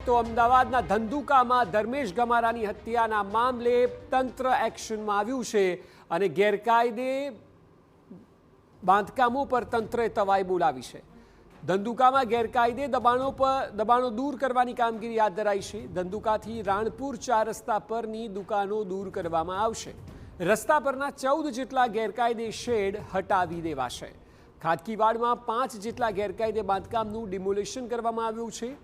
તો અમદાવાદના ધંધુકામાં ધર્મેશ ગમારાની હત્યાના મામલે તંત્ર એક્શનમાં આવ્યું છે અને ગેરકાયદે બાંધકામો પર તંત્રએ તવાઈ બોલાવી છે. ધંધુકામાં ગેરકાયદે દબાણો દૂર કરવાની કામગીરી હાથ ધરાઈ છે. ધંધુકાથી રાણપુર 4 રસ્તા પરની દુકાનો દૂર કરવામાં આવશે. રસ્તા પરના 14 જેટલા ગેરકાયદે શેડ હટાવી દેવાશે. ખાટકીવાડમાં 5 જેટલા ગેરકાયદે બાંધકામનું ડિમોલેશન કરવામાં આવ્યું છે.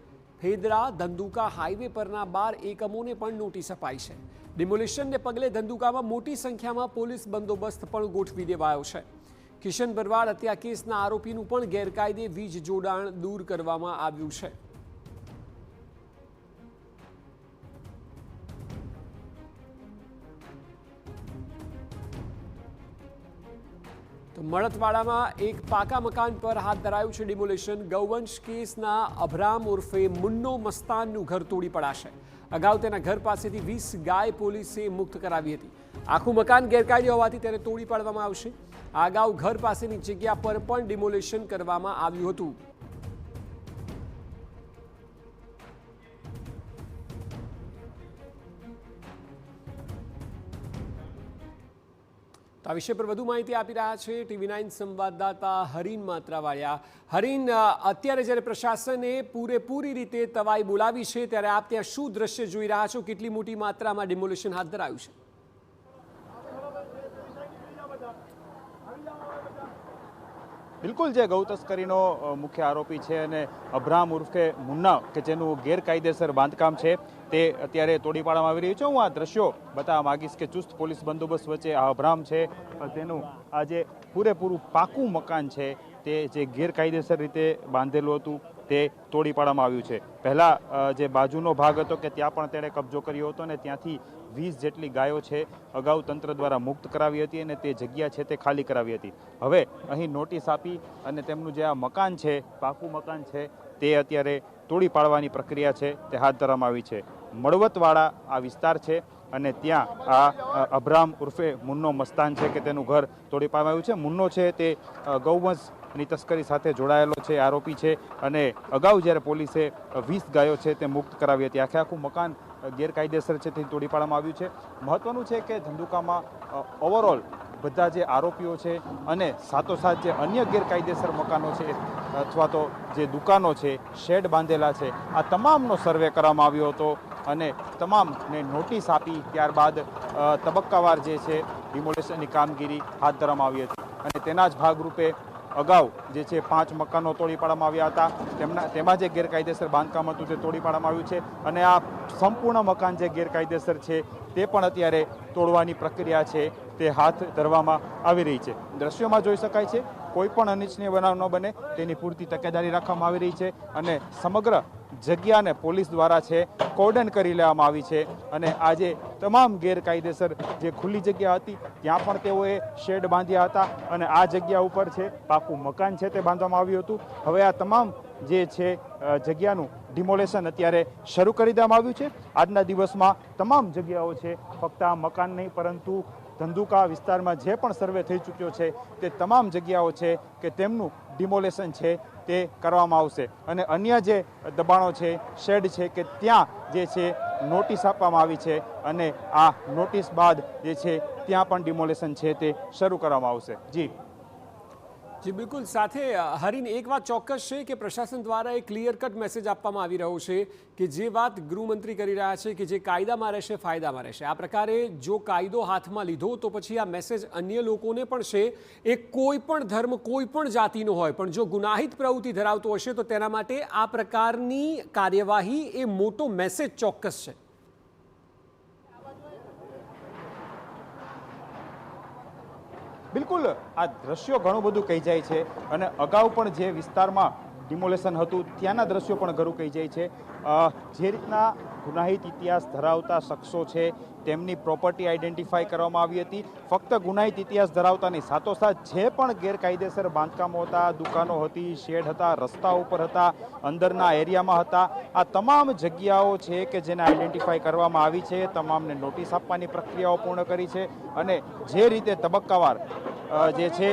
ફેદરા ધંધુકા હાઈવે પરના 12 એકમોને પણ નોટિસ અપાઈ છે. ડિમોલેશનને પગલે ધંધુકામાં મોટી સંખ્યામાં પોલીસ બંદોબસ્ત પણ ગોઠવી દેવાયો છે. કિશન બરવાડ હત્યા કેસના આરોપીનું પણ ગેરકાયદે વીજ જોડાણ દૂર કરવામાં આવ્યું છે. તો મળતવાડામાં એક પાકા મકાન પર હાથ ધરાયું છે ડિમોલેશન. ગૌવંશ કેસના અભરામ ઉર્ફે મુન્નો મસ્તાનનું ઘર તોડી પડાશે. અગાઉ તેના ઘર પાસેથી 20 ગાય પોલીસે મુક્ત કરાવી હતી. આખું મકાન ગેરકાયદે હોવાથી તેને તોડી પાડવામાં આવશે. આ અગાઉ ઘર પાસેની જગ્યા પર પણ ડિમોલેશન કરવામાં આવ્યું હતું. આ વિષય પર વધુ માહિતી આપી રહ્યા છે TV9 સંવાદદાતા હરીન માત્રાવાળિયા. હરીન, અત્યારે જ્યારે પ્રશાસને પૂરેપૂરી રીતે તવાઈ બોલાવી છે ત્યારે આપ ત્યાં શું દ્રશ્ય જોઈ રહ્યા છો? કેટલી મોટી માત્રામાં ડિમોલેશન હાથ ધરાયું છે? બિલકુલ, જે ગૌ તસ્કરીનો મુખ્ય આરોપી છે અને અભરામ ઉર્ફે મુન્ના કે જેનું ગેરકાયદેસર બાંધકામ છે તે અત્યારે તોડી પાડવામાં આવી રહ્યું છે. હું આ દ્રશ્યો બતાવવા માંગીશ કે ચુસ્ત પોલીસ બંદોબસ્ત વચ્ચે આ અભરામ છે તેનું આ જે પૂરેપૂરું પાકું મકાન છે તે જે ગેરકાયદેસર રીતે બાંધેલું હતું તે તોડી પાડવામાં આવ્યું છે. પહેલાં જે બાજુનો ભાગ હતો કે ત્યાં પણ તેણે કબજો કર્યો હતો અને ત્યાંથી 20 જેટલી ગાયો છે અગાઉ તંત્ર દ્વારા મુક્ત કરાવી હતી અને તે જગ્યા છે તે ખાલી કરાવી હતી. હવે અહીં નોટિસ આપી અને તેમનું જે આ મકાન છે, પાકું મકાન છે, તે અત્યારે તોડી પાડવાની પ્રક્રિયા છે તે હાથ ધરવામાં આવી છે. મળવતવાડા આ વિસ્તાર છે અને ત્યાં આ અભરામ ઉર્ફે મુન્નો મસ્તાન છે કે તેનું ઘર તોડી પાડવામાં આવ્યું છે. મુન્નો છે તે ગૌવંશની તસ્કરી સાથે જોડાયેલો છે, આરોપી છે અને અગાઉ જ્યારે પોલીસે 20 ગાયો છે તે મુક્ત કરાવી હતી. આખું મકાન ગેરકાયદેસર છે તે તોડી પાડવામાં આવ્યું છે. મહત્વનું છે કે ધંધુકામાં ઓવરઓલ બધા જે આરોપીઓ છે અને સાથોસાથ જે અન્ય ગેરકાયદેસર મકાનો છે અથવા તો જે દુકાનો છે, શેડ બાંધેલા છે, આ તમામનો સર્વે કરવામાં આવ્યો હતો અને તમામને નોટિસ આપી ત્યારબાદ તબક્કાવાર જે છે ડિમોલેશનની કામગીરી હાથ ધરવામાં આવી હતી. અને તેના જ ભાગરૂપે અગાઉ જે છે 5 મકાનો તોડી પાડવામાં આવ્યા હતા. તેમાં જે ગેરકાયદેસર બાંધકામ હતું તે તોડી પાડવામાં આવ્યું છે અને આ સંપૂર્ણ મકાન જે ગેરકાયદેસર છે તે પણ અત્યારે તોડવાની પ્રક્રિયા છે તે હાથ ધરવામાં આવી રહી છે. દ્રશ્યોમાં જોઈ શકાય છે કોઈ પણ અનિચ્છનીય બનાવ ન બને તેની પૂરતી તકેદારી રાખવામાં આવી રહી છે અને સમગ્ર જગ્યાને પોલીસ દ્વારા છે કોર્ડન કરી લેવામાં આવી છે. અને આ જે તમામ ગેરકાયદેસર જે ખુલ્લી જગ્યા હતી ત્યાં પણ તેઓએ શેડ બાંધ્યા હતા અને આ જગ્યા ઉપર છે પાકું મકાન છે તે બાંધવામાં આવ્યું હતું. હવે આ તમામ જે છે જગ્યાનું ડિમોલેશન અત્યારે શરૂ કરી દેવામાં આવ્યું છે. આજના દિવસમાં તમામ જગ્યાઓ છે, ફક્ત આ મકાન નહીં પરંતુ ધંધુકા વિસ્તારમાં જે પણ સર્વે થઈ ચૂક્યો છે તે તમામ જગ્યાઓ છે કે તેમનું ડિમોલેશન છે તે કરવામાં આવશે. અને અન્ય જે દબાણો છે, શેડ છે કે ત્યાં જે છે નોટિસ આપવામાં આવી છે અને આ નોટિસ બાદ જે છે ત્યાં પણ ડિમોલેશન છે તે શરૂ કરવામાં આવશે. જી બિલકુલ. સાથે હરીન, એક વાત ચોક્કસ છે કે પ્રશાસન દ્વારા એક ક્લિયર કટ મેસેજ આપવામાં આવી રહ્યો છે કે જે વાત ગૃહમંત્રી કરી રહ્યા છે કે જે કાયદામાં રહેશે ફાયદામાં રહેશે. આ પ્રકારે જો કાયદો હાથમાં લીધો તો પછી આ મેસેજ અન્ય લોકોને પણ છે. એ કોઈ પણ ધર્મ, કોઈ પણ જાતિનો હોય, પણ જો ગુનાહિત પ્રવૃત્તિ ધરાવતો હશે તો તેના માટે આ પ્રકારની કાર્યવાહી એ મોટો મેસેજ ચોક્કસ છે. બિલકુલ, આ દ્રશ્યો ઘણું બધું કહી જાય છે અને અગાઉ પણ જે વિસ્તારમાં ડિમોલેશન હતું ત્યાંના દ્રશ્યો પણ ઘણું કહી જાય છે. જે રીતના ગુનાહિત ઇતિહાસ ધરાવતા શખ્સો છે તેમની પ્રોપર્ટી આઈડેન્ટિફાઈ કરવામાં આવી હતી. ફક્ત ગુનાહિત ઇતિહાસ ધરાવતાની સાથોસાથ જે પણ ગેરકાયદેસર બાંધકામો હતા, દુકાનો હતી, શેડ હતા, રસ્તા ઉપર હતા, અંદરના એરિયામાં હતા, આ તમામ જગ્યાઓ છે કે જેને આઈડેન્ટિફાઈ કરવામાં આવી છે, તમામને નોટિસ આપવાની પ્રક્રિયાઓ પૂર્ણ કરી છે અને જે રીતે તબક્કાવાર જે છે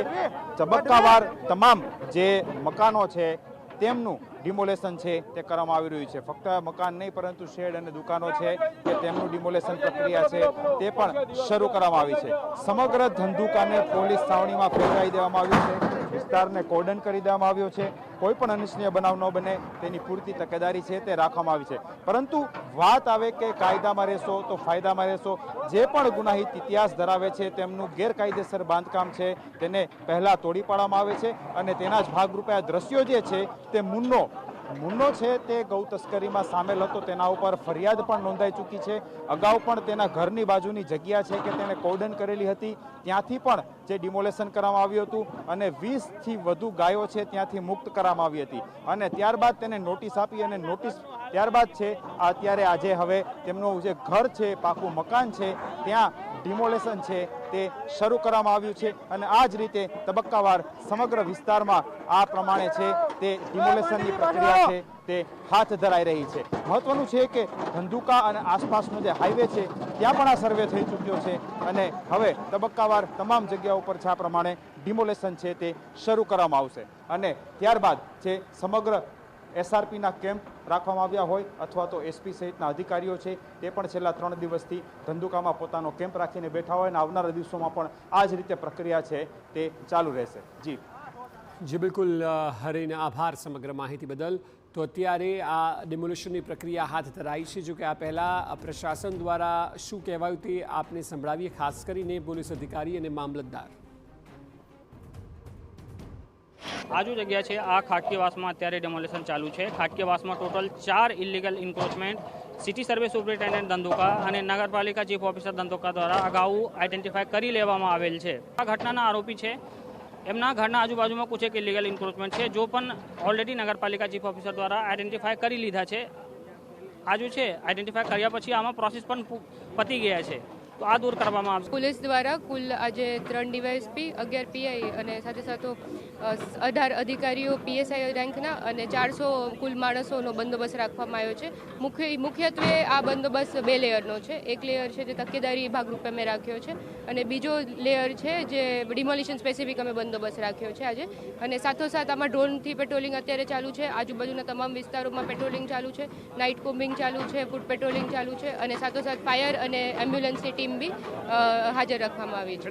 તબક્કાવાર તમામ જે મકાનો છે તેમનું ડિમોલેશન છે તે કરવામાં આવી રહ્યું છે. ફક્ત મકાન નહીં પરંતુ શેડ અને દુકાનો છે કે તેમનું ડિમોલેશન પ્રક્રિયા છે તે પણ શરૂ કરવામાં આવી છે. સમગ્ર ધંધુકાને પોલીસ છાવણીમાં ફેરવાઈ દેવામાં આવ્યું છે. વિસ્તારને કોર્ડન કરી દેવામાં આવ્યો છે. કોઈ પણ અનિચ્છનીય બનાવ ન બને તેની પૂરતી તકેદારી છે તે રાખવામાં આવી છે. પરંતુ વાત આવે કે કાયદામાં રહેશો તો ફાયદામાં રહેશો. જે પણ ગુનાહિત ઇતિહાસ ધરાવે છે તેમનું ગેરકાયદેસર બાંધકામ છે તેને પહેલા તોડી પાડવામાં આવે છે અને તેના જ ભાગરૂપે આ દ્રશ્યો જે છે તે મુન્નો છે તે ગૌ તસ્કરીમાં સામેલ હતો. તેના ઉપર ફરિયાદ પણ નોંધાઈ ચૂકી છે. અગાઉ પણ તેના ઘરની બાજુની જગ્યા છે કે તેને કોર્ડન કરેલી હતી ત્યાંથી પણ જે ડિમોલેશન કરવામાં આવ્યું હતું અને 20થી વધુ ગાયો છે ત્યાંથી મુક્ત કરવામાં આવી હતી અને ત્યારબાદ તેને નોટિસ આપી અને નોટિસ ત્યારબાદ છે અત્યારે આજે હવે તેમનું જે ઘર છે પાકું મકાન છે ત્યાં ડિમોલેશન છે તે શરૂ કરવામાં આવ્યું છે અને આ જ રીતે તબક્કાવાર સમગ્ર વિસ્તારમાં આ પ્રમાણે છે તે ડિમોલેશનની પ્રક્રિયા છે તે હાથ ધરાઈ રહી છે. મહત્વનું છે કે ધંધુકા અને આસપાસનો જે હાઈવે છે ત્યાં પણ આ સર્વે થઈ ચૂક્યો છે અને હવે તબક્કાવાર તમામ જગ્યાઓ ઉપર છે આ પ્રમાણે ડિમોલેશન છે તે શરૂ કરવામાં આવશે અને ત્યારબાદ જે સમગ્ર એસઆરપીના કેમ્પ રાખવામાં આવ્યા હોય અથવા તો એસપી સહિતના અધિકારીઓ છે તે પણ છેલ્લા 3 દિવસથી ધંધુકામાં પોતાનો કેમ્પ રાખીને બેઠા હોય અને આવનારા દિવસોમાં પણ આ જ રીતે પ્રક્રિયા છે તે ચાલુ રહેશે. જી બિલકુલ હરીને આભાર સમગ્ર માહિતી બદલ. તો અત્યારે આ ડિમોલિશનની પ્રક્રિયા હાથ ધરાઈ છે. જો કે આ પહેલાં પ્રશાસન દ્વારા શું કહેવાયું તે આપને સંભળાવીએ, ખાસ કરીને પોલીસ અધિકારી અને મામલતદાર. આ જો જગ્યા છે આ ખાટકીવાસમાં અત્યારે ડેમોલેશન ચાલુ છે. ખાટકીવાસમાં total 4 illegal encroachment city survey superintendent Dhandhuka અને નગરપાલિકા ચીફ ઓફિસર ધંધુકા દ્વારા અગાઉ આઈડેન્ટિફાય કરી લેવામાં આવેલ છે. આ ઘટનાના આરોપી છે એમના ઘરના આજુબાજુમાં કુછ એક ઇલીગલ ઇન્ક્રોચમેન્ટ છે જો પણ ઓલરેડી નગરપાલિકા ચીફ ઓફિસર દ્વારા આઈડેન્ટિફાય કરી લીધા છે. આ જો છે આઈડેન્ટિફાય કર્યા પછી આમાં પ્રોસેસ પણ પતી ગયા છે તો આ દૂર કરવામાં આવશે. પોલીસ દ્વારા કુલ આજે 3 ડીવાયએસપી 11 પીઆઈ અને સાથે 18 અધિકારીઓ પીએસઆઈ રેન્કના અને 400 કુલ માણસોનો બંદોબસ્ત રાખવામાં આવ્યો છે. મુખ્યત્વે આ બંદોબસ્ત 2 લેયરનો છે. એક લેયર છે જે તકેદારી ભાગરૂપે મેં રાખ્યો છે અને બીજો લેયર છે જે ડિમોલિશન સ્પેસિફિક અમે બંદોબસ્ત રાખ્યો છે આજે. અને સાથોસાથ આમાં ડ્રોનથી પેટ્રોલિંગ અત્યારે ચાલુ છે. આજુબાજુના તમામ વિસ્તારોમાં પેટ્રોલિંગ ચાલુ છે, નાઇટ કોમ્બિંગ ચાલુ છે, ફૂટ પેટ્રોલિંગ ચાલુ છે અને સાથોસાથ ફાયર અને એમ્બ્યુલન્સની ટીમ બી હાજર રાખવામાં આવી છે.